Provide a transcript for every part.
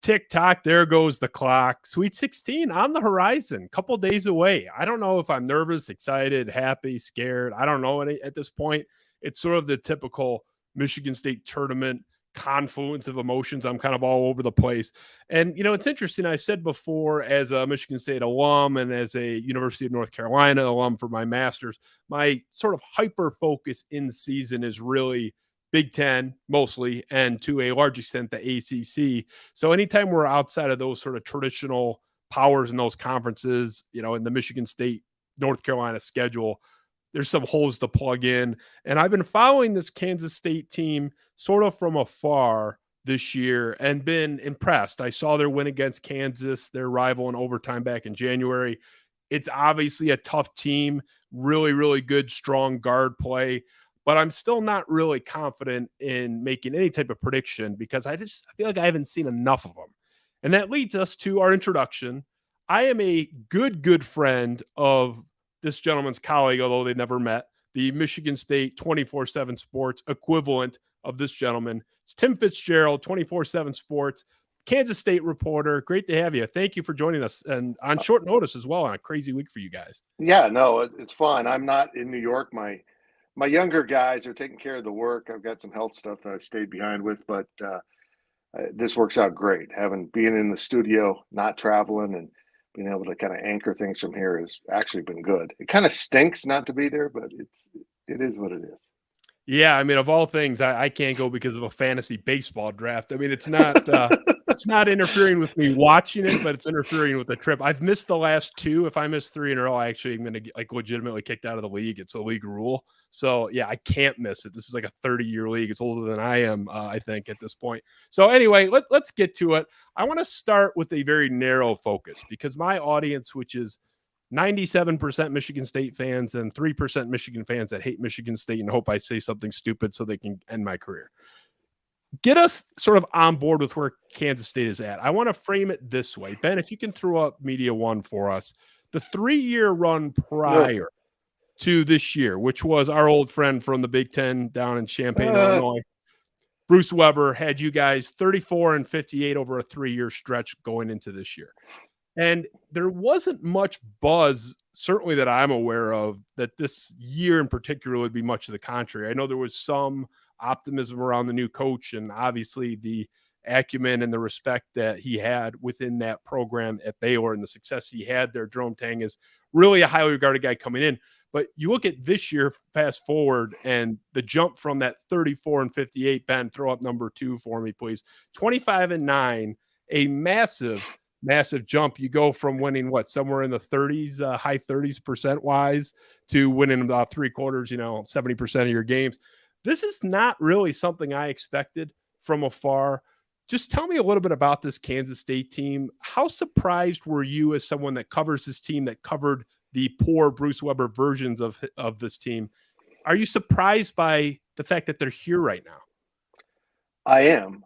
Tick-tock, there goes the clock. Sweet 16 on the horizon, couple days away. I don't know if I'm nervous, excited, happy, scared. I don't know at this point. It's sort of the typical Michigan State tournament confluence of emotions. I'm kind of all over the place. And, it's interesting. I said before, as a Michigan State alum and as a University of North Carolina alum for my master's, my sort of hyper focus in season is really Big Ten mostly, and to a large extent, the ACC. So anytime we're outside of those sort of traditional powers in those conferences, in the Michigan State, North Carolina schedule, there's some holes to plug in. And I've been following this Kansas State team sort of from afar this year and been impressed. I saw their win against Kansas, their rival in overtime back in January. It's obviously a tough team, really, really good, strong guard play. But I'm still not really confident in making any type of prediction because I feel like I haven't seen enough of them. And that leads us to our introduction. I am a good friend of this gentleman's colleague, although they never met, the Michigan State 24/7 Sports equivalent of this gentleman. It's Tim Fitzgerald, 24/7 Sports, Kansas State reporter. Great to have you. Thank you for joining us, and on short notice as well, on a crazy week for you guys. Yeah, no, it's fun. I'm not in New York. My younger guys are taking care of the work. I've got some health stuff that I stayed behind with, but this works out great. Being in the studio, not traveling, and being able to kind of anchor things from here has actually been good. It kind of stinks not to be there, but it is what it is. Yeah, I mean, of all things, I can't go because of a fantasy baseball draft. I mean, it's not it's not interfering with me watching it, but it's interfering with the trip. I've missed the last two. If I miss 3 in a row, I actually am going to get legitimately kicked out of the league. It's a league rule. So yeah, I can't miss it. This is like a 30-year league. It's older than I am, I think, at this point. So anyway, let's get to it. I want to start with a very narrow focus because my audience, which is 97% Michigan State fans and 3% Michigan fans that hate Michigan State and hope I say something stupid so they can end my career. Get us sort of on board with where Kansas State is at. I want to frame it this way. Ben, if you can throw up Media One for us, the 3-year run prior to this year, which was our old friend from the Big Ten down in Champaign, Illinois, Bruce Weber, had you guys 34-58 over a 3-year stretch going into this year. And there wasn't much buzz, certainly that I'm aware of, that this year in particular would be much to the contrary. I know there was some optimism around the new coach and obviously the acumen and the respect that he had within that program at Baylor and the success he had there. Jerome Tang is really a highly regarded guy coming in. But you look at this year, fast forward, and the jump from that 34-58, Ben, throw up number 2 for me, please. 25-9, a massive jump. You go from winning somewhere in the 30s, high 30s percent wise, to winning about 3/4, 70% of your games. This is not really something I expected from afar. Just tell me a little bit about this Kansas State team. How surprised were you as someone that covers this team, that covered the poor Bruce Weber versions of this team? Are you surprised by the fact that they're here right now? I am.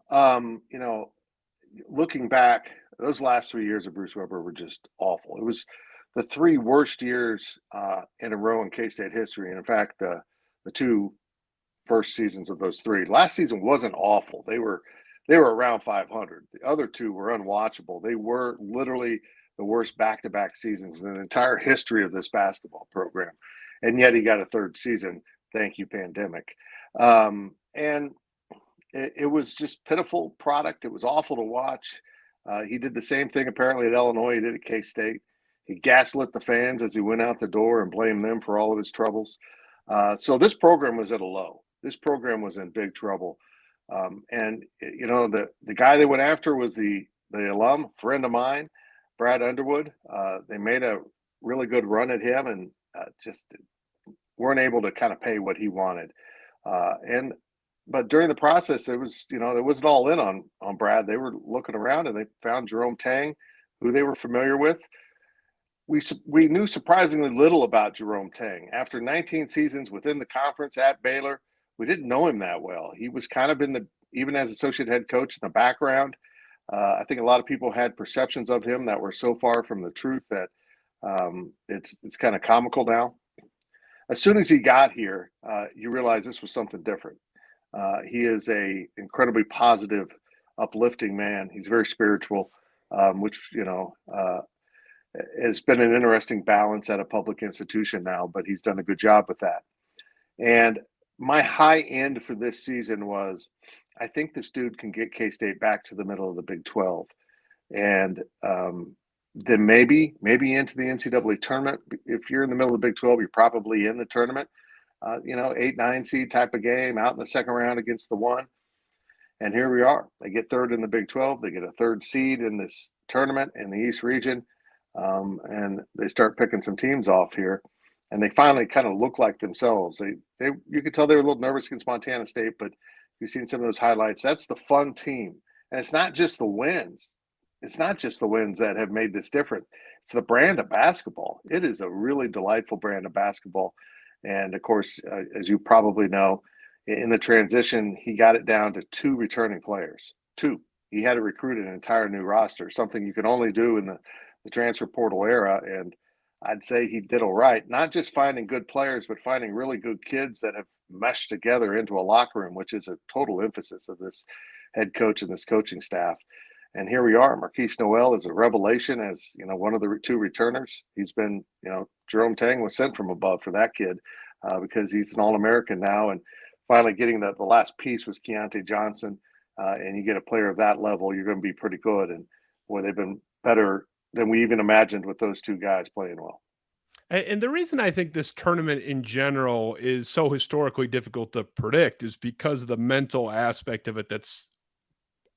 Looking back, those last 3 years of Bruce Weber were just awful. It was the 3 worst years in a row in K-State history. And in fact, the 2 first seasons of those 3, last season wasn't awful. They were around 500. The other 2 were unwatchable. They were literally the worst back-to-back seasons in the entire history of this basketball program. And yet he got a 3rd season. Thank you, pandemic. And it was just pitiful product. It was awful to watch. He did the same thing apparently at Illinois. He did at K-State. He gaslit the fans as he went out the door and blamed them for all of his troubles. So this program was at a low. This program was in big trouble. And the guy they went after was the alum, friend of mine, Brad Underwood. They made a really good run at him and just weren't able to kind of pay what he wanted. But during the process, it wasn't all in on Brad. They were looking around and they found Jerome Tang, who they were familiar with. We knew surprisingly little about Jerome Tang. After 19 seasons within the conference at Baylor, we didn't know him that well. He was kind of even as associate head coach in the background. I think a lot of people had perceptions of him that were so far from the truth that it's kind of comical now. As soon as he got here, you realize this was something different. He is a incredibly positive, uplifting man. He's very spiritual, which has been an interesting balance at a public institution now. But he's done a good job with that. And my high end for this season was, I think this dude can get K-State back to the middle of the Big 12, and then maybe into the NCAA tournament. If you're in the middle of the Big 12, you're probably in the tournament. 8-9 seed type of game out in the second round against the 1. And here we are. They get third in the Big 12. They get a third seed in this tournament in the East region. And they start picking some teams off here. And they finally kind of look like themselves. You could tell they were a little nervous against Montana State, but you've seen some of those highlights. That's the fun team. And it's not just the wins. It's not just the wins that have made this different. It's the brand of basketball. It is a really delightful brand of basketball. And, of course, as you probably know, in the transition, he got it down to 2 returning players. 2. He had to recruit an entire new roster, something you can only do in the transfer portal era. And I'd say he did all right, not just finding good players, but finding really good kids that have meshed together into a locker room, which is a total emphasis of this head coach and this coaching staff. And here we are. Marquis Noel is a revelation as, one of the 2 returners. He's been, Jerome Tang was sent from above for that kid because he's an All-American now. And finally getting the last piece was Keontae Johnson. And you get a player of that level, you're going to be pretty good. And boy, they've been better than we even imagined with those 2 guys playing well. And the reason I think this tournament in general is so historically difficult to predict is because of the mental aspect of it that's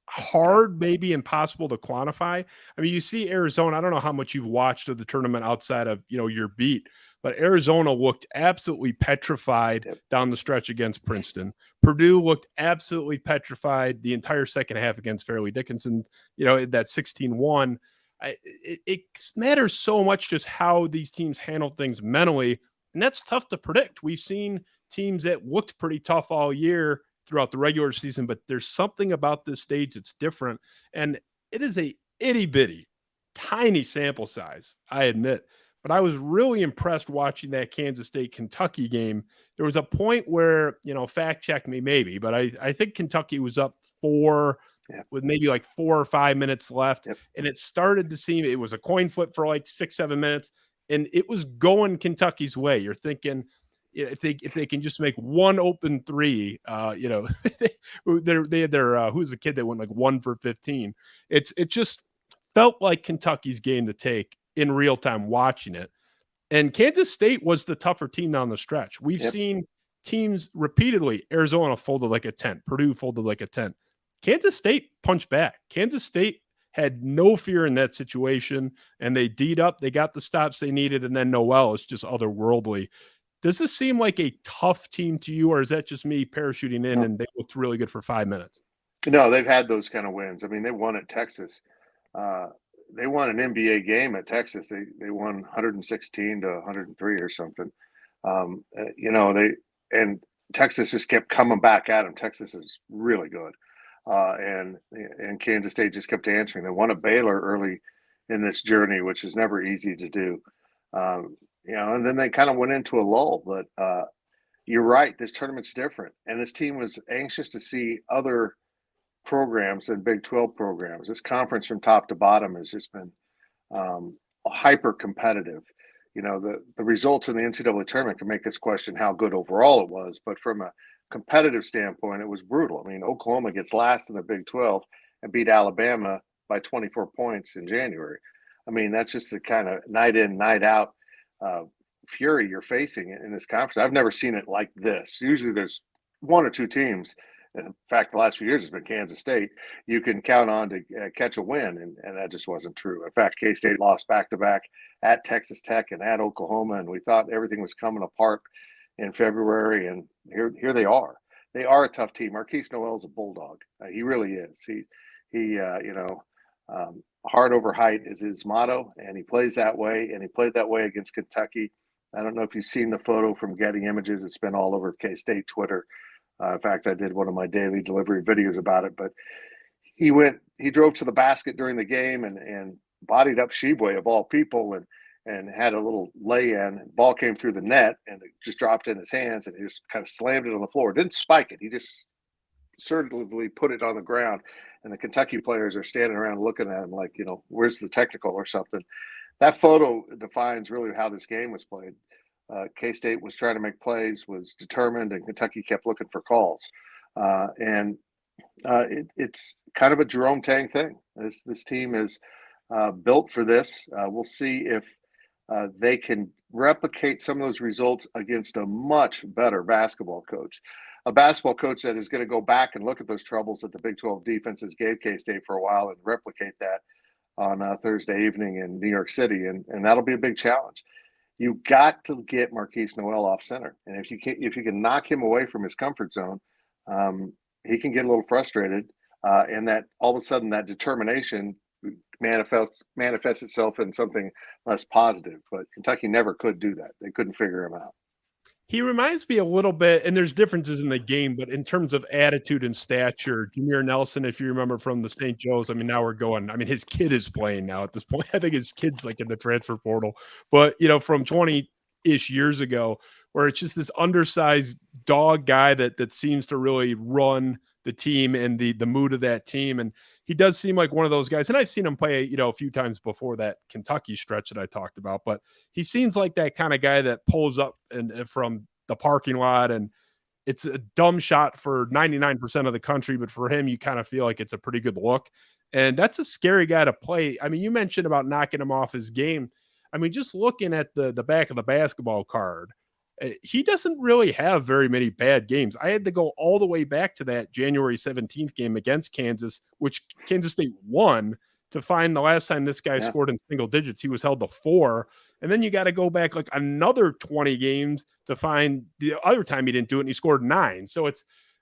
hard, maybe impossible to quantify. I mean, you see Arizona, I don't know how much you've watched of the tournament outside of, your beat, but Arizona looked absolutely petrified down the stretch against Princeton. Purdue looked absolutely petrified the entire second half against Fairleigh Dickinson, that 16-1. It matters so much just how these teams handle things mentally, and that's tough to predict. We've seen teams that looked pretty tough all year throughout the regular season, but there's something about this stage that's different, and it is a itty-bitty, tiny sample size, I admit, but I was really impressed watching that Kansas State-Kentucky game. There was a point where, fact check me maybe, but I think Kentucky was up 4 with maybe like 4 or 5 minutes left. And it started to seem it was a coin flip for like 6-7 minutes, and it was going Kentucky's way. You're thinking if they can just make one open 3, they had their who's the kid that went like 1 for 15. It just felt like Kentucky's game to take in real time watching it. And Kansas State was the tougher team down the stretch. We've seen teams repeatedly. Arizona folded like a tent. Purdue folded like a tent. Kansas State punched back. Kansas State had no fear in that situation, and they D'd up. They got the stops they needed, and then Noel is just otherworldly. Does this seem like a tough team to you, or is that just me parachuting in and they looked really good for 5 minutes? No, they've had those kind of wins. I mean, they won at Texas. They won an NBA game at Texas. They won 116 to 103 or something. And Texas just kept coming back at them. Texas is really good. And Kansas State just kept answering. They won at Baylor early in this journey, which is never easy to do. And then they kind of went into a lull. But you're right, this tournament's different. And this team was anxious to see other programs than Big 12 programs. This conference from top to bottom has just been hyper competitive. The results in the NCAA tournament can make us question how good overall it was. But from a competitive standpoint, it was brutal. I mean, Oklahoma gets last in the Big 12 and beat Alabama by 24 points in January. I mean, that's just the kind of night in, night out fury you're facing in this conference. I've never seen it like this. Usually there's 1 or 2 teams. And in fact, the last few years has been Kansas State. You can count on to catch a win, and that just wasn't true. In fact, K-State lost back-to-back at Texas Tech and at Oklahoma, and we thought everything was coming apart in February, and here they are. They are a tough team. Marquis Noel is a bulldog. He really is. Hard over height is his motto, and he plays that way, and he played that way against Kentucky. I don't know if you've seen the photo from Getty Images. It's been all over K-State Twitter. In fact, I did one of my daily delivery videos about it, but he he drove to the basket during the game and bodied up Sheboy of all people and had a little lay-in. Ball came through the net and it just dropped in his hands and he just kind of slammed it on the floor. Didn't spike it. He just assertively put it on the ground. And the Kentucky players are standing around looking at him like, where's the technical or something. That photo defines really how this game was played. K-State was trying to make plays, was determined, and Kentucky kept looking for calls. It's kind of a Jerome Tang thing. This team is built for this. We'll see if they can replicate some of those results against a much better basketball coach. A basketball coach that is going to go back and look at those troubles that the Big 12 defenses gave K-State for a while and replicate that on Thursday evening in New York City, and that'll be a big challenge. You got to get Marquis Noel off center, and if you can knock him away from his comfort zone, he can get a little frustrated, and that all of a sudden that determination manifests itself in something less positive. But Kentucky never could do that; they couldn't figure him out. He reminds me a little bit, and there's differences in the game, but in terms of attitude and stature, Jameer Nelson, if you remember from the St. Joe's, now we're going, his kid is playing now at this point. I think his kid's like in the transfer portal, but from 20-ish years ago, where it's just this undersized dog guy that seems to really run the team and the mood of that team. And he does seem like one of those guys. And I've seen him play, a few times before that Kentucky stretch that I talked about, but he seems like that kind of guy that pulls up and from the parking lot, and it's a dumb shot for 99% of the country, but for him, you kind of feel like it's a pretty good look. And that's a scary guy to play. You mentioned about knocking him off his game. Just looking at the back of the basketball card, he doesn't really have very many bad games. I had to go all the way back to that January 17th game against Kansas, which Kansas State won, to find the last time this guy scored in single digits. He was held to 4. And then you got to go back like another 20 games to find the other time he didn't do it, and he scored 9. So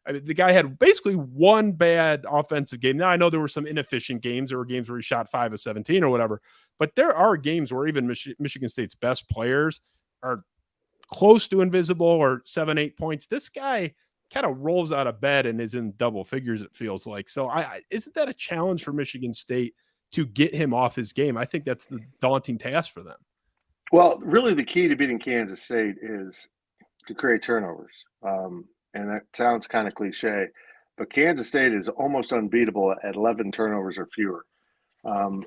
the guy had basically one bad offensive game. Now, I know there were some inefficient games. There were games where he shot 5 of 17 or whatever, but there are games where even Michigan State's best players are close to invisible or 7-8 points. This guy kind of rolls out of bed and is in double figures, it feels like. So isn't that a challenge for Michigan State to get him off his game? I think that's the daunting task for them. Well, really the key to beating Kansas State is to create turnovers. And that sounds kind of cliche, but Kansas State is almost unbeatable at 11 turnovers or fewer.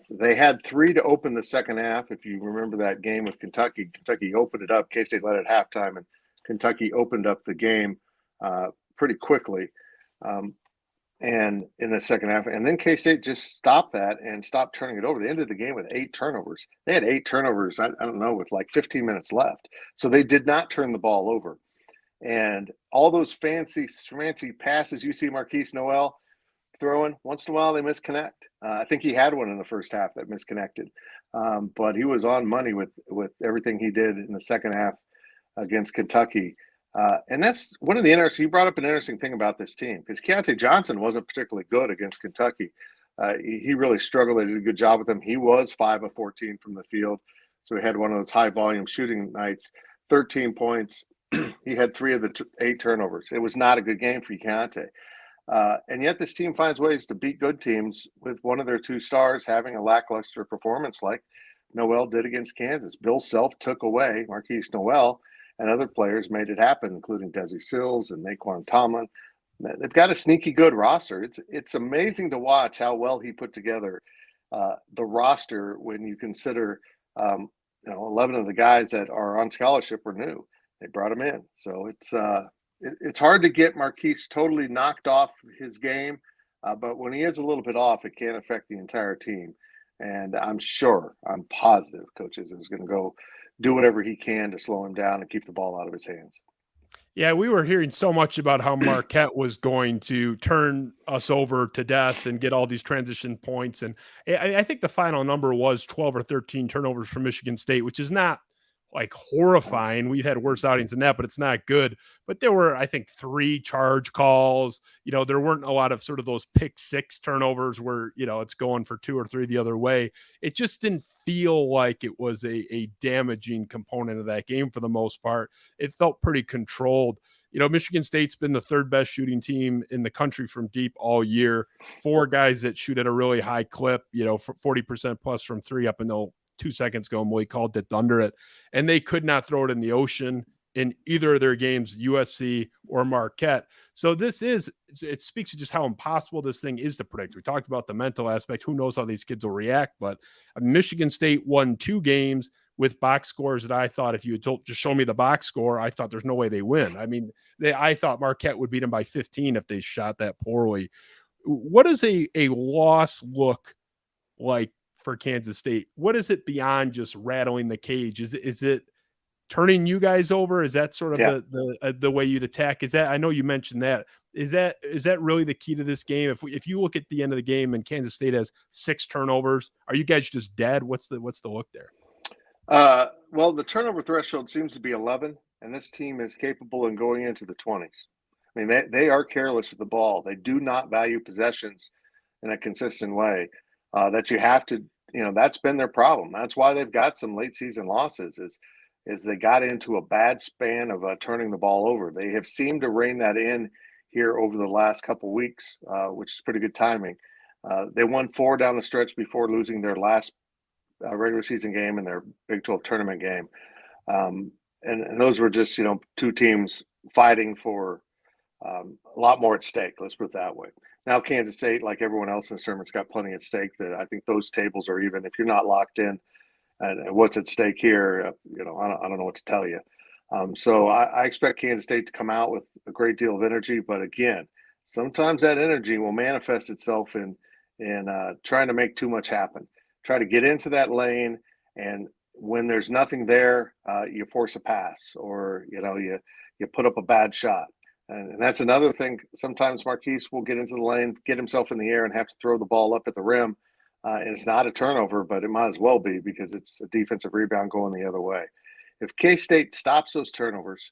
They had 3 to open the second half. If you remember that game with Kentucky, Kentucky opened it up. K-State led at halftime, and Kentucky opened up the game pretty quickly and in the second half. And then K-State just stopped that and stopped turning it over. They ended the game with 8 turnovers. They had 8 turnovers, I don't know, with like 15 minutes left. So they did not turn the ball over. And all those fancy passes you see Marquis Noel throwing, once in a while they misconnect. I think he had one in the first half that misconnected, but he was on money with everything he did in the second half against Kentucky. And that's one of the interesting. You brought up an interesting thing about this team, because Keontae Johnson wasn't particularly good against Kentucky. He really struggled. They did a good job with him. He was 5 of 14 from the field, so he had one of those high volume shooting nights. 13 points. He had 3 of the 8 turnovers. It was not a good game for Keontae. And yet this team finds ways to beat good teams with one of their 2 stars having a lackluster performance like Noel did against Kansas. Bill Self took away Marquis Noel, and other players made it happen, including Desi Sills and Naquan Tomlin. They've got a sneaky good roster. It's amazing to watch how well he put together the roster when you consider 11 of the guys that are on scholarship were new. They brought him in. So it's hard to get Marquis totally knocked off his game, but when he is a little bit off, it can affect the entire team. And I'm positive Coach Izzo is going to go do whatever he can to slow him down and keep the ball out of his hands. Yeah, we were hearing so much about how Marquette was going to turn us over to death and get all these transition points. And I think the final number was 12 or 13 turnovers from Michigan State, which is not like horrifying. We've had worse outings than that, but it's not good. But there were, I think, 3 charge calls. There weren't a lot of sort of those pick 6 turnovers where, it's going for 2 or 3 the other way. It just didn't feel like it was a damaging component of that game for the most part. It felt pretty controlled. Michigan State's been the third best shooting team in the country from deep all year. 4 guys that shoot at a really high clip, 40% plus from 3 up until 2 seconds ago. Malik called it under it. And they could not throw it in the ocean in either of their games, USC or Marquette. So it speaks to just how impossible this thing is to predict. We talked about the mental aspect. Who knows how these kids will react? But Michigan State won 2 games with box scores that I thought, if you had just show me the box score, I thought there's no way they win. I mean, I thought Marquette would beat them by 15 if they shot that poorly. What does a loss look like for Kansas State? What is it beyond just rattling the cage? Is it turning you guys over? Is that sort of the way you'd attack? Is that, I know you mentioned that. Is that really the key to this game? If you look at the end of the game and Kansas State has 6 turnovers, are you guys just dead? What's the look there? Well, the turnover threshold seems to be 11, and this team is capable in going into the 20s. I mean, they are careless with the ball. They do not value possessions in a consistent way. That you have to, that's been their problem. That's why they've got some late season losses. Is they got into a bad span of turning the ball over. They have seemed to rein that in here over the last couple of weeks, which is pretty good timing. They won 4 down the stretch before losing their last regular season game and their Big 12 tournament game. And those were just, 2 teams fighting for a lot more at stake. Let's put it that way. Now, Kansas State, like everyone else in this tournament's got plenty at stake. That I think those tables are even. If you're not locked in and what's at stake here, I don't know what to tell you. So I expect Kansas State to come out with a great deal of energy. But again, sometimes that energy will manifest itself in trying to make too much happen. Try to get into that lane, and when there's nothing there, you force a pass, or you put up a bad shot, and that's another thing. Sometimes Marquis will get into the lane, get himself in the air, and have to throw the ball up at the rim, and it's not a turnover, but it might as well be because it's a defensive rebound going the other way. If K-State stops those turnovers,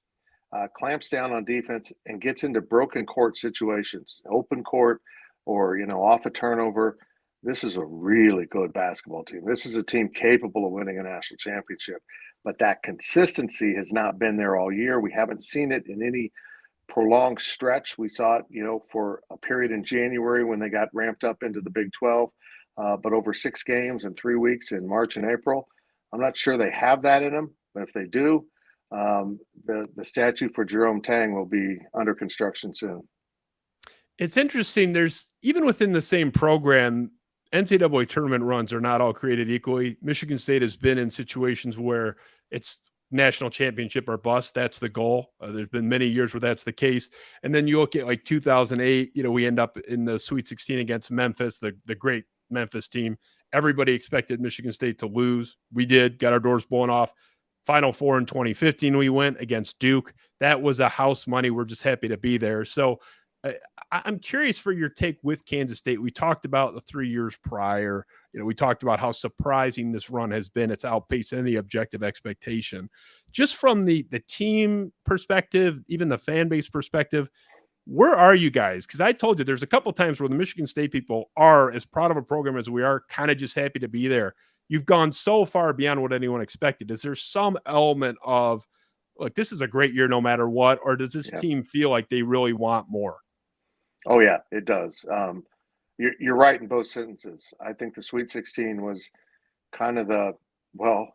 clamps down on defense, and gets into broken court situations, open court, or off a turnover. This is a really good basketball team. This is a team capable of winning a national championship, but that consistency has not been there all year. We haven't seen it in any prolonged stretch. We saw it, for a period in January when they got ramped up into the Big 12, but over 6 games in 3 weeks in March and April. I'm not sure they have that in them, but if they do, the statue for Jerome Tang will be under construction soon. It's interesting. There's, even within the same program, NCAA tournament runs are not all created equally. Michigan State has been in situations where it's national championship or bust. That's the goal. There's been many years where that's the case. And then you look at like 2008, we end up in the Sweet 16 against Memphis, the great Memphis team. Everybody expected Michigan State to lose. We did, got our doors blown off. Final Four in 2015, we went against Duke. That was a house money. We're just happy to be there. So I'm curious for your take with Kansas State. We talked about the 3 years prior. We talked about how surprising this run has been. It's outpaced any objective expectation. Just from the team perspective, even the fan base perspective, where are you guys? Because I told you there's a couple times where the Michigan State people are as proud of a program as we are, kind of just happy to be there. You've gone so far beyond what anyone expected. Is there some element of, like, this is a great year no matter what, or does this team feel like they really want more? Oh, yeah, it does. You're right in both sentences. I think the Sweet 16 was kind of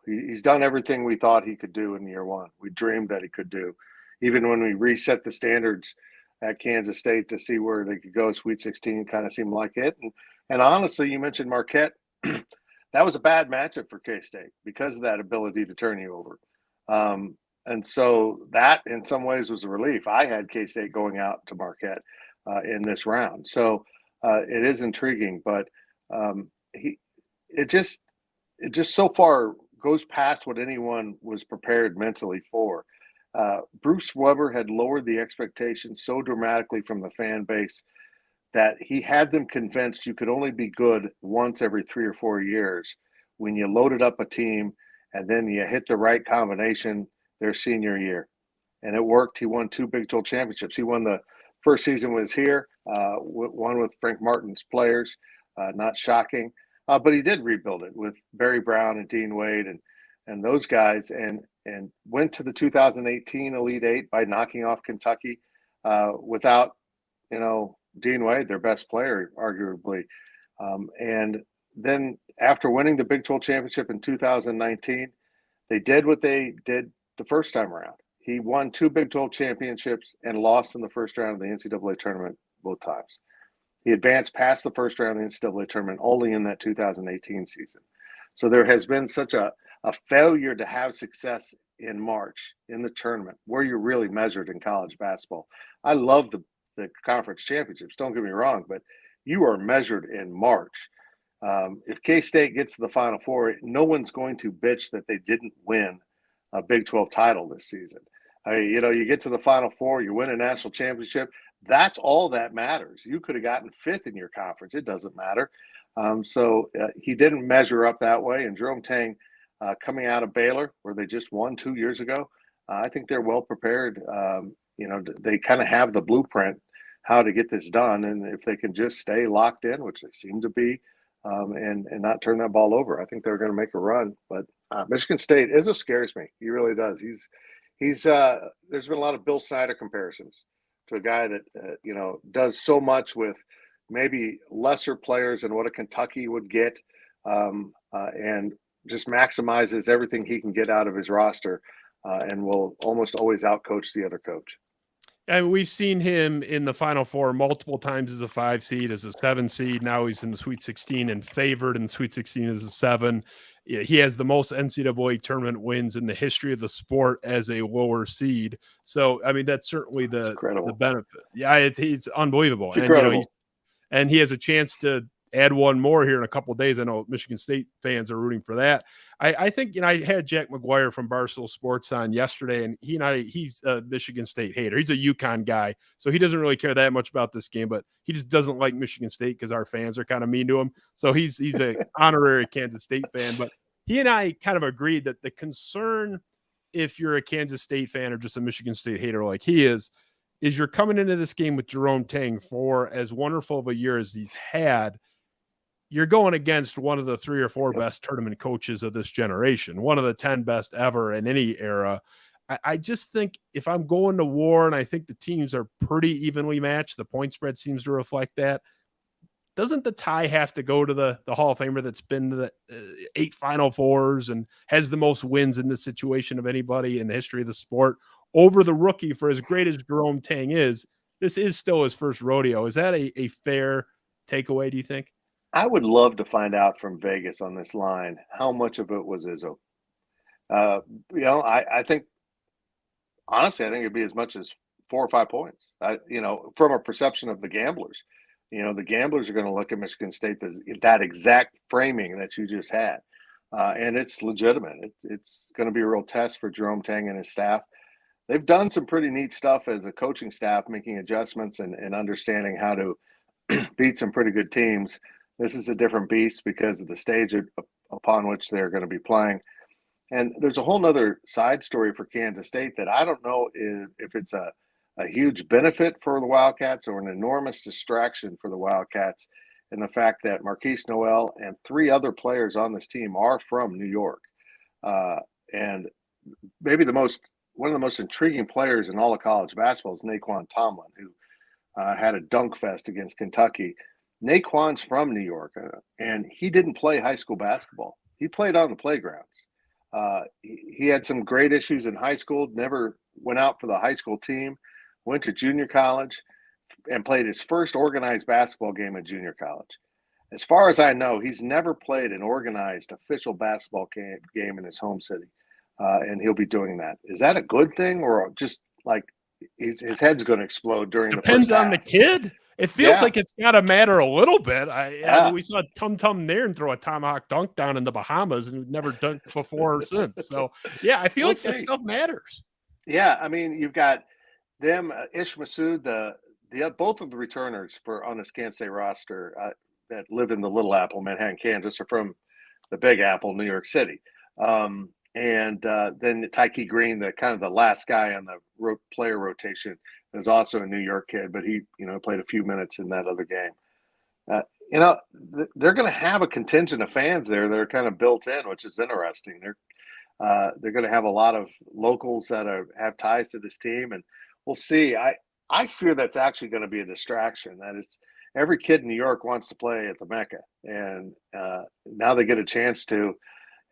he's done everything we thought he could do in year one. We dreamed that he could do. Even when we reset the standards at Kansas State to see where they could go, Sweet 16 kind of seemed like it. And honestly, you mentioned Marquette. That was a bad matchup for K-State because of that ability to turn you over. And so that, in some ways, was a relief. I had K-State going out to Marquette in this round. So it is intriguing, but it just so far goes past what anyone was prepared mentally for. Bruce Weber had lowered the expectations so dramatically from the fan base that he had them convinced you could only be good once every 3 or 4 years when you loaded up a team and then you hit the right combination their senior year. And it worked. He won 2 Big 12 championships. He won the first season was here, one with Frank Martin's players, not shocking. But he did rebuild it with Barry Brown and Dean Wade and those guys. And and went to the 2018 Elite Eight by knocking off Kentucky without, Dean Wade, their best player, arguably. And then after winning the Big 12 championship in 2019, they did what they did the first time around. He won 2 Big 12 championships and lost in the first round of the NCAA tournament both times. He advanced past the first round of the NCAA tournament only in that 2018 season. So there has been such a failure to have success in March in the tournament where you're really measured in college basketball. I love the conference championships, don't get me wrong, but you are measured in March. If K-State gets to the Final Four, no one's going to bitch that they didn't win a Big 12 title this season. You get to the Final Four, you win a national championship. That's all that matters. You could have gotten 5th in your conference. It doesn't matter. So he didn't measure up that way. And Jerome Tang, coming out of Baylor, where they just won 2 years ago, I think they're well prepared. They kind of have the blueprint how to get this done. And if they can just stay locked in, which they seem to be, and not turn that ball over, I think they're going to make a run. But Michigan State, Izzo scares me. He really does. He's there's been a lot of Bill Snyder comparisons to a guy that, does so much with maybe lesser players than what a Kentucky would get, and just maximizes everything he can get out of his roster, and will almost always outcoach the other coach. And we've seen him in the Final Four multiple times as a 5 seed, as a 7 seed. Now he's in the Sweet 16 and favored in the Sweet 16 as a 7. He has the most NCAA tournament wins in the history of the sport as a lower seed. So, I mean, that's certainly the benefit. Yeah, he's unbelievable. It's incredible. And he has a chance to add one more here in a couple of days. I know Michigan State fans are rooting for that. I think, I had Jack McGuire from Barstool Sports on yesterday, and he's a Michigan State hater. He's a UConn guy, so he doesn't really care that much about this game, but he just doesn't like Michigan State because our fans are kind of mean to him. So he's a honorary Kansas State fan, but he and I kind of agreed that the concern, if you're a Kansas State fan or just a Michigan State hater like he is you're coming into this game with Jerome Tang for as wonderful of a year as he's had. You're going against one of the 3 or 4 best tournament coaches of this generation, one of the 10 best ever in any era. I just think if I'm going to war, and I think the teams are pretty evenly matched, the point spread seems to reflect that, doesn't the tie have to go to the Hall of Famer that's been to the 8 Final Fours and has the most wins in this situation of anybody in the history of the sport over the rookie? For as great as Jerome Tang is, this is still his first rodeo. Is that a fair takeaway, do you think? I would love to find out from Vegas on this line how much of it was Izzo. I think, honestly, I think it'd be as much as 4 or 5 points. From a perception of the gamblers, the gamblers are going to look at Michigan State as that exact framing that you just had, and it's legitimate. It's going to be a real test for Jerome Tang and his staff. They've done some pretty neat stuff as a coaching staff, making adjustments and understanding how to beat some pretty good teams. This is a different beast because of the stage upon which they're going to be playing. And there's a whole nother side story for Kansas State that I don't know if it's a huge benefit for the Wildcats or an enormous distraction for the Wildcats, in the fact that Marquis Noel and 3 other players on this team are from New York. And maybe one of the most intriguing players in all of college basketball is Naquan Tomlin, who had a dunk fest against Kentucky. Naquan's from New York, and he didn't play high school basketball. He played on the playgrounds. He had some great issues in high school, never went out for the high school team, went to junior college, and played his first organized basketball game at junior college. As far as I know, he's never played an organized official basketball game in his home city, and he'll be doing that. Is that a good thing, or just like his head's going to explode during the first half? Depends on the kid. It feels like it's got to matter a little bit. I mean, we saw Tum Nairn and throw a tomahawk dunk down in the Bahamas and never dunked before or since. So, yeah, I feel like that stuff matters. Yeah, I mean, you've got them, Ish Masood, both of the returners on this Kansas State roster that live in the Little Apple, Manhattan, Kansas, are from the Big Apple, New York City. And then Tyke Green, the last guy on the player rotation, is also a New York kid, but he, played a few minutes in that other game. They're going to have a contingent of fans there that are kind of built in, which is interesting. They're going to have a lot of locals that have ties to this team, and we'll see. I fear that's actually going to be a distraction. That it's every kid in New York wants to play at the Mecca, and now they get a chance to.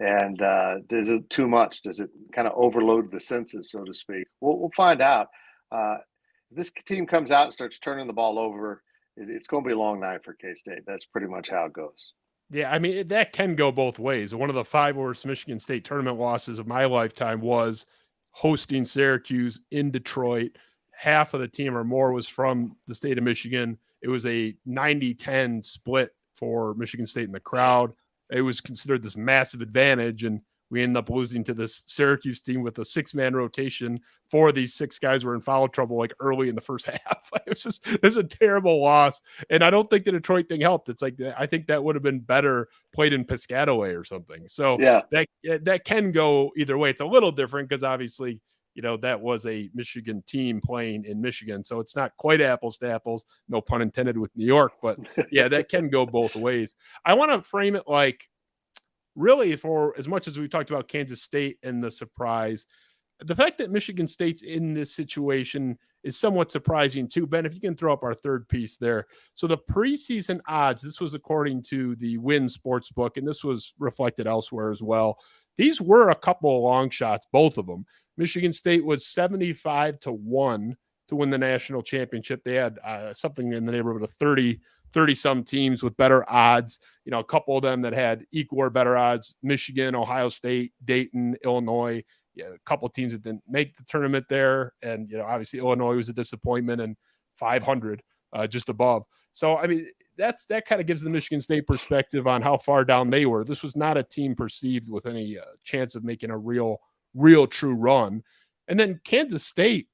And is it too much? Does it kind of overload the senses, so to speak? We'll find out. If this team comes out and starts turning the ball over, it's going to be a long night for K-State. That's pretty much how it goes. Yeah, I mean, that can go both ways. One of the 5 worst Michigan State tournament losses of my lifetime was hosting Syracuse in Detroit. Half of the team or more was from the state of Michigan. It was a 90-10 split for Michigan State in the crowd. It was considered this massive advantage, and we ended up losing to this Syracuse team with a 6-man rotation. 4 of these 6 guys were in foul trouble like early in the first half. It was a terrible loss, and I don't think the Detroit thing helped. It's like I think that would have been better played in Piscataway or something. So yeah, that can go either way. It's a little different because obviously, that was a Michigan team playing in Michigan. So it's not quite apples to apples, no pun intended with New York, but yeah, that can go both ways. I want to frame it like really for as much as we talked about Kansas State and the surprise, the fact that Michigan State's in this situation is somewhat surprising too. Ben, if you can throw up our third piece there. So the preseason odds, this was according to the Wynn Sportsbook, and this was reflected elsewhere as well. These were a couple of long shots, both of them. Michigan State was 75-1 to win the national championship. They had something in the neighborhood of 30-some teams with better odds. A couple of them that had equal or better odds: Michigan, Ohio State, Dayton, Illinois. Yeah, a couple of teams that didn't make the tournament there. And, obviously Illinois was a disappointment, and 500 just above. So, I mean, that kind of gives the Michigan State perspective on how far down they were. This was not a team perceived with any chance of making a real true run. And then Kansas State,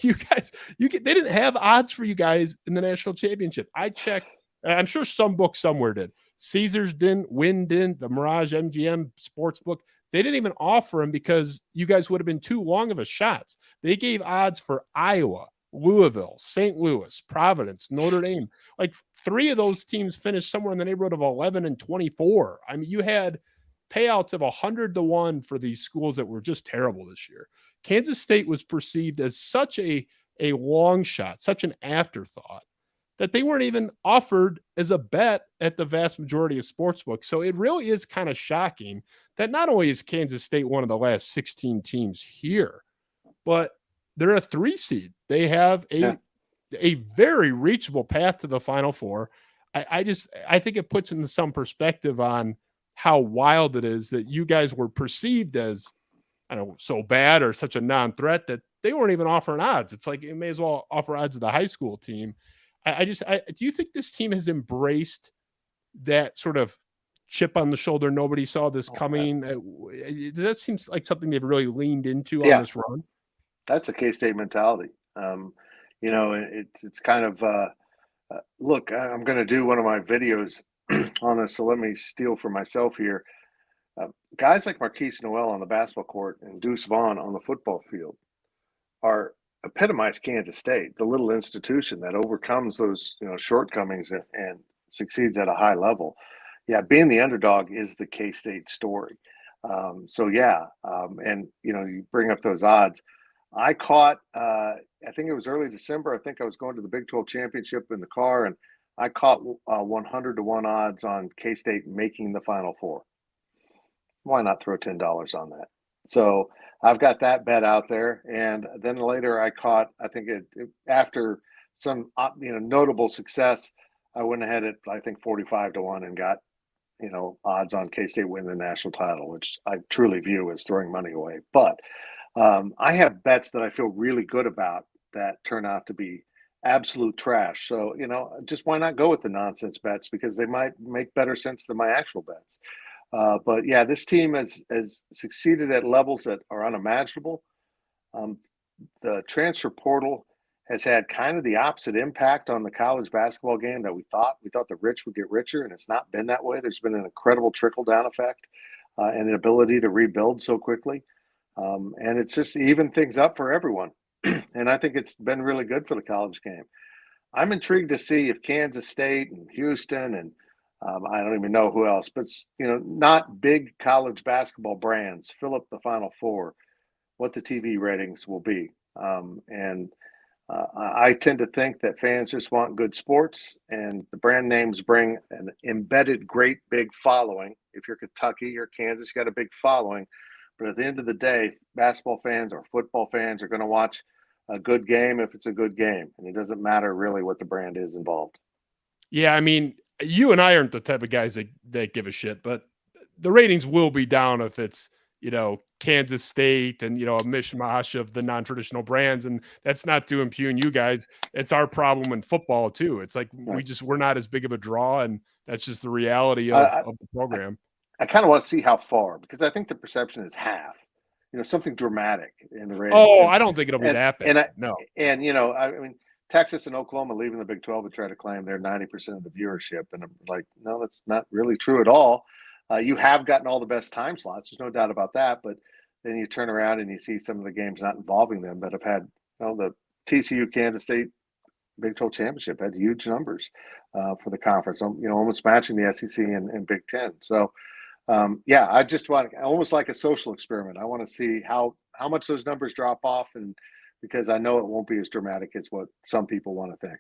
you guys, they didn't have odds for you guys in the national championship. I checked. I'm sure some book somewhere did. Caesars didn't, Wynn didn't, the Mirage MGM Sportsbook. They didn't even offer them because you guys would have been too long of a shots. They gave odds for Iowa, Louisville, St. Louis, Providence, Notre Dame. Like 3 of those teams finished somewhere in the neighborhood of 11-24. I mean, you had payouts of 100-1 for these schools that were just terrible this year. Kansas State was perceived as such a long shot, such an afterthought, that they weren't even offered as a bet at the vast majority of sportsbooks. So it really is kind of shocking that not only is Kansas State one of the last 16 teams here, but they're a 3 seed. They have a very reachable path to the Final Four. I think it puts into some perspective on how wild it is that you guys were perceived as, I don't know, so bad or such a non-threat that they weren't even offering odds. It's like you may as well offer odds to the high school team. Do you think this team has embraced that sort of chip on the shoulder? Nobody saw this coming. That seems like something they've really leaned into on this run. That's a K-State mentality. It's kind of look. I'm going to do one of my videos on this, so let me steal for myself here. Guys like Marquis Noel on the basketball court and Deuce Vaughn on the football field are epitomized Kansas State, the little institution that overcomes those shortcomings and succeeds at a high level. Yeah, being the underdog is the K-State story. And you bring up those odds. I caught, I think it was early December. I think I was going to the Big 12 championship in the car, and I caught 100-1 odds on K-State making the Final Four. Why not throw $10 on that? So I've got that bet out there. And then later I caught, I think after some notable success, I went ahead at, I think, 45-1 and got, odds on K-State winning the national title, which I truly view as throwing money away. But I have bets that I feel really good about that turn out to be absolute trash. So, just why not go with the nonsense bets, because they might make better sense than my actual bets. But yeah, this team has succeeded at levels that are unimaginable. The transfer portal has had kind of the opposite impact on the college basketball game that we thought. We thought the rich would get richer, and it's not been that way. There's been an incredible trickle-down effect and an ability to rebuild so quickly. And it's just even things up for everyone. And I think it's been really good for the college game. I'm intrigued to see if Kansas State and Houston and I don't even know who else, but not big college basketball brands fill up the Final Four, what the TV ratings will be. And I tend to think that fans just want good sports, and the brand names bring an embedded great big following. If you're Kentucky or Kansas, you got a big following. But at the end of the day, basketball fans or football fans are going to watch a good game if it's a good game, and it doesn't matter really what the brand is involved. Yeah, I mean, you and I aren't the type of guys that give a shit, but the ratings will be down if it's, Kansas State and, a mishmash of the non-traditional brands. And that's not to impugn you guys. It's our problem in football too. It's like we're not as big of a draw, and that's just the reality of the program. I kind of want to see how far, because I think the perception is half. Something dramatic in the ratings. Oh, I don't think it'll be that bad. No. And I mean, Texas and Oklahoma leaving the Big 12 would try to claim they're 90% of the viewership. And I'm like, no, that's not really true at all. You have gotten all the best time slots. There's no doubt about that. But then you turn around and you see some of the games not involving them that have had, the TCU Kansas State Big 12 championship had huge numbers for the conference, almost matching the SEC and Big 10. So, I just want almost like a social experiment. I want to see how much those numbers drop off, and because I know it won't be as dramatic as what some people want to think.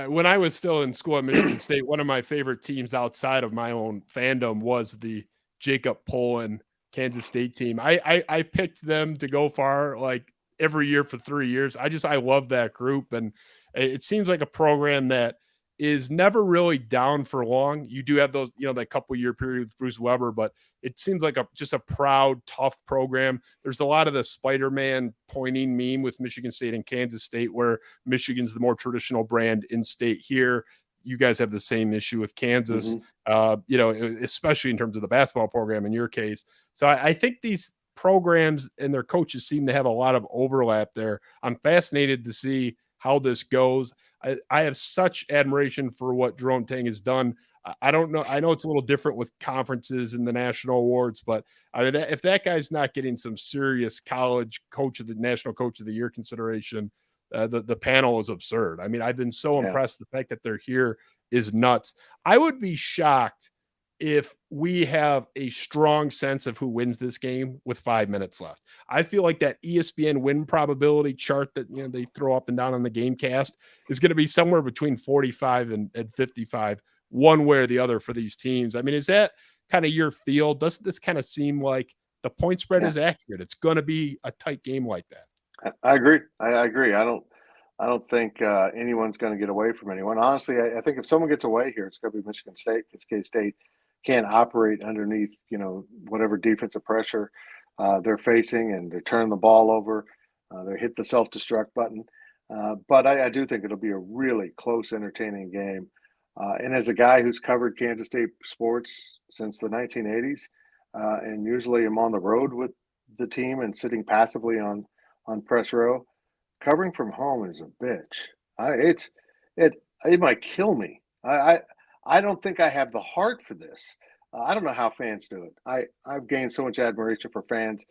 When I was still in school at Michigan State, one of my favorite teams outside of my own fandom was the Jacob Pullen Kansas State team. I picked them to go far like every year for 3 years. I love that group, and it seems like a program that is never really down for long. You do have those, that couple year period with Bruce Weber, but it seems like just a proud, tough program. There's a lot of the Spider-Man pointing meme with Michigan State and Kansas State, where Michigan's the more traditional brand in state. Here, you guys have the same issue with Kansas, especially in terms of the basketball program in your case. So I think these programs and their coaches seem to have a lot of overlap there. I'm fascinated to see how this goes. I have such admiration for what Jerome Tang has done. I don't know. I know it's a little different with conferences and the national awards, but I mean, if that guy's not getting some serious college national coach of the year consideration, the panel is absurd. I mean, I've been so impressed. The fact that they're here is nuts. I would be shocked if we have a strong sense of who wins this game with 5 minutes left. I feel like that ESPN win probability chart that they throw up and down on the GameCast is going to be somewhere between 45 and 55, one way or the other for these teams. I mean, is that kind of your feel? Doesn't this kind of seem like the point spread is accurate? It's going to be a tight game like that. I agree. I agree. I don't think anyone's going to get away from anyone. Honestly, I think if someone gets away here, it's going to be Michigan State. It's K-State can't operate underneath, whatever defensive pressure they're facing, and they're turning the ball over. They hit the self-destruct button. But I do think it'll be a really close, entertaining game. And as a guy who's covered Kansas State sports since the 1980s, and usually I'm on the road with the team and sitting passively on press row, covering from home is a bitch. It might kill me. I don't think I have the heart for this. I don't know how fans do it. I've gained so much admiration for fans.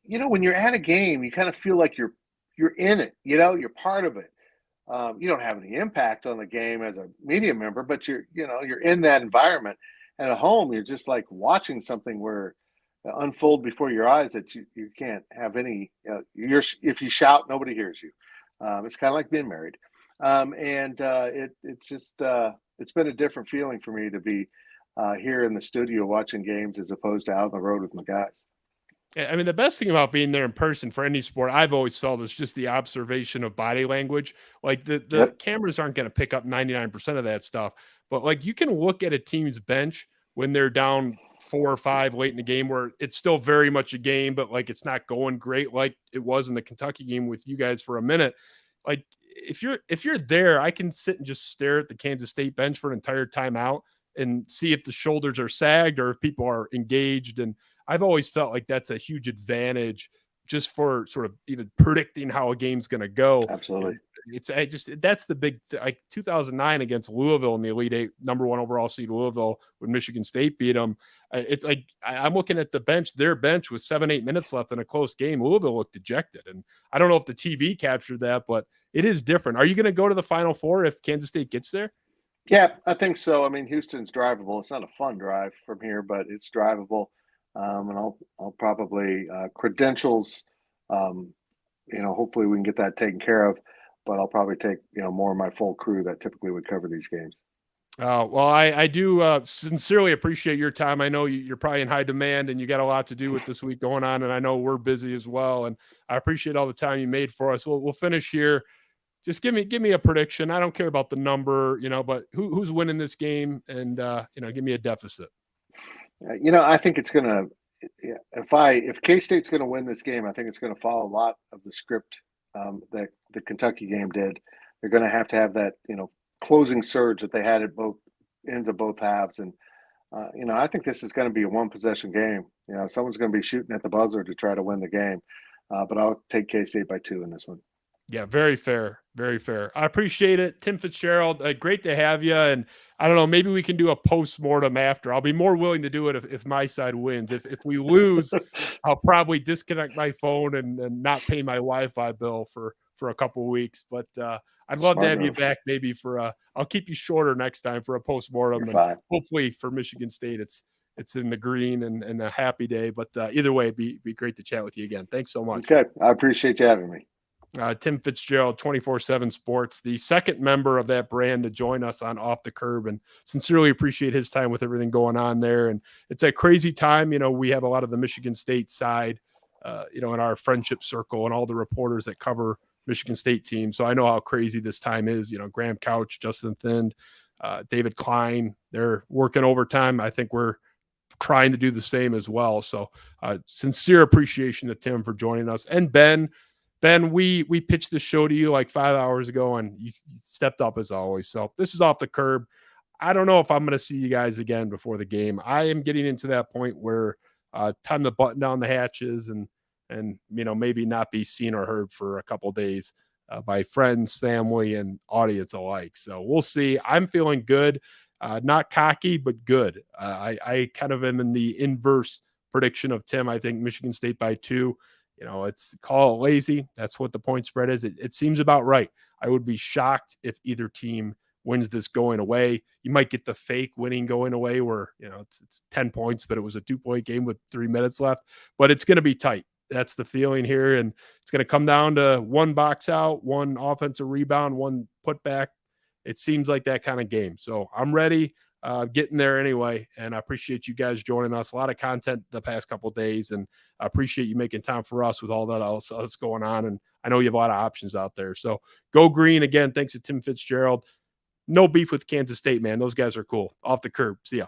When you're at a game, you kind of feel like you're in it. You're part of it. You don't have any impact on the game as a media member, but you're in that environment. And at home, you're just like watching something where unfold before your eyes that you can't have any. If you shout, nobody hears you. It's kind of like being married. It's been a different feeling for me to be here in the studio watching games as opposed to out on the road with my guys. I mean, the best thing about being there in person for any sport, I've always felt, is just the observation of body language. Like the cameras aren't going to pick up 99% of that stuff, but like you can look at a team's bench when they're down 4 or 5 late in the game, where it's still very much a game, but like it's not going great like it was in the Kentucky game with you guys for a minute. Like if you're there, I can sit and just stare at the Kansas State bench for an entire timeout and see if the shoulders are sagged or if people are engaged. And I've always felt like that's a huge advantage just for sort of even predicting how a game's going to go. Absolutely. That's the big, like 2009 against Louisville in the Elite Eight, number 1 overall seed Louisville, when Michigan State beat them. It's like, I'm looking at the bench, their bench with 7-8 minutes left in a close game. Louisville looked dejected. And I don't know if the TV captured that, but it is different. Are you going to go to the Final Four if Kansas State gets there? Yeah, I think so. I mean, Houston's drivable. It's not a fun drive from here, but it's drivable. And I'll probably credentials. Um, hopefully we can get that taken care of. But I'll probably take more of my full crew that typically would cover these games. Well, I do sincerely appreciate your time. I know you're probably in high demand and you got a lot to do with this week going on, and I know we're busy as well. And I appreciate all the time you made for us. We'll finish here. Just give me a prediction. I don't care about the number, but who's winning this game, and give me a deficit. I think it's gonna. If K State's going to win this game, I think it's going to follow a lot of the script that the Kentucky game did. They're going to have that closing surge that they had at both ends of both halves, and I think this is going to be a one possession game. Someone's going to be shooting at the buzzer to try to win the game, but I'll take K State by 2 in this one. Yeah, very fair. Very fair. I appreciate it. Tim Fitzgerald, great to have you. And I don't know, maybe we can do a post-mortem after. I'll be more willing to do it if my side wins. If we lose, I'll probably disconnect my phone and not pay my Wi-Fi bill for a couple of weeks. But I'd love to have you back maybe for I'll keep you shorter next time for a post-mortem. And hopefully for Michigan State, it's in the green and a happy day. But either way, it'd be great to chat with you again. Thanks so much. Okay. I appreciate you having me. Tim Fitzgerald, 24/7 Sports, the second member of that brand to join us on Off the Curb, and sincerely appreciate his time with everything going on there. And it's a crazy time. We have a lot of the Michigan State side, in our friendship circle and all the reporters that cover Michigan State teams. So I know how crazy this time is. Graham Couch, Justin Thind, David Klein, they're working overtime. I think we're trying to do the same as well. So sincere appreciation to Tim for joining us, and Ben. Ben, we pitched the show to you like 5 hours ago, and you stepped up as always. So this is Off the Curb. I don't know if I'm going to see you guys again before the game. I am getting into that point where time to button down the hatches and maybe not be seen or heard for a couple of days by friends, family, and audience alike. So we'll see. I'm feeling good, not cocky, but good. I kind of am in the inverse prediction of Tim. I think Michigan State by 2. It's call it lazy. That's what the point spread is. It seems about right. I would be shocked if either team wins this going away. You might get the fake winning going away where, it's 10 points, but it was a 2-point game with 3 minutes left. But it's going to be tight. That's the feeling here. And it's going to come down to one box out, one offensive rebound, one putback. It seems like that kind of game. So I'm ready. Getting there anyway, and I appreciate you guys joining us. A lot of content the past couple of days, and I appreciate you making time for us with all that else that's going on. And I know you have a lot of options out there. So go green again. Thanks to Tim Fitzgerald. No beef with Kansas State, man. Those guys are cool. Off the Curb. See ya.